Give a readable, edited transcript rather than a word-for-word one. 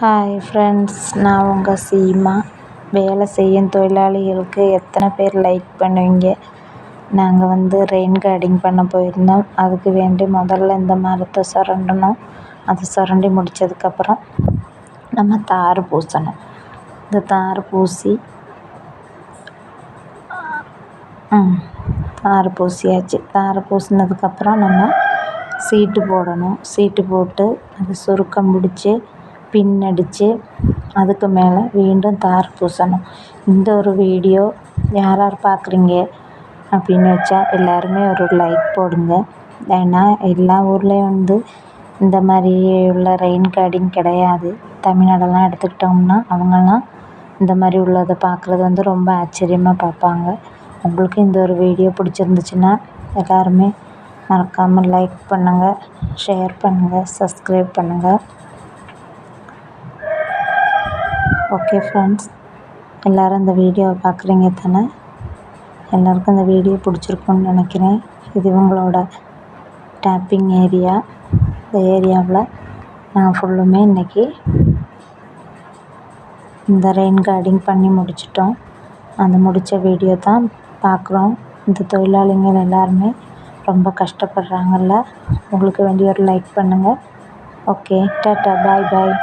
Hi friends, நான் உங்கள் சீமா. வேலை செய்யும் தொழிலாளிகளுக்கு எத்தனை பேர் லைக் பண்ணுவீங்க? நாங்கள் ரெயின் கார்டிங் பண்ண போயிருந்தோம். அதுக்கு வேண்டி முதல்ல இந்த மரத்தை சுரண்டணும். அதை சுரண்டி முடித்ததுக்கப்புறம் நம்ம தார் பூசணும். இந்த தார் பூசி தார் பூசியாச்சு. தார் பூசினதுக்கப்புறம் நம்ம சீட்டு போடணும். சீட்டு போட்டு அதை சுருக்கம் பிடிச்சி பின் அடித்து அதுக்கு மேலே மீண்டும் தார் பூசணும். இந்த ஒரு வீடியோ யார் யார் பார்க்குறீங்க அப்படின்னு வச்சா எல்லாருமே ஒரு லைக் போடுங்க. ஏன்னா எல்லா ஊர்லேயும் இந்த மாதிரி உள்ள ரெயின் கார்டிங் கிடையாது. தமிழ்நாடெல்லாம் எடுத்துக்கிட்டோம்னா அவங்கெல்லாம் இந்த மாதிரி உள்ளதை பார்க்குறது ரொம்ப ஆச்சரியமாக பார்ப்பாங்க. உங்களுக்கு இந்த ஒரு வீடியோ பிடிச்சிருந்துச்சுன்னா எல்லாருமே மறக்காமல் லைக் பண்ணுங்கள், ஷேர் பண்ணுங்கள், சப்ஸ்கிரைப் பண்ணுங்கள். ஓகே ஃப்ரெண்ட்ஸ், எல்லோரும் இந்த வீடியோவை பார்க்குறீங்க தானே? எல்லாருக்கும் இந்த வீடியோ பிடிச்சிருக்குன்னு நினைக்கிறேன். இது உங்களோட டேப்பிங் ஏரியா. இந்த ஏரியாவில் நான் ஃபுல்லுமே இன்றைக்கி இந்த ரெயின் கார்டிங் பண்ணி முடிச்சிட்டோம். அந்த முடித்த வீடியோ தான் பார்க்குறோம். இந்த தொழிலாளிகள் எல்லாருமே ரொம்ப கஷ்டப்படுறாங்கல்ல. உங்களுக்கு வேண்டி ஒரு லைக் பண்ணுங்கள். ஓகே, டாட்டா, பாய் பாய்.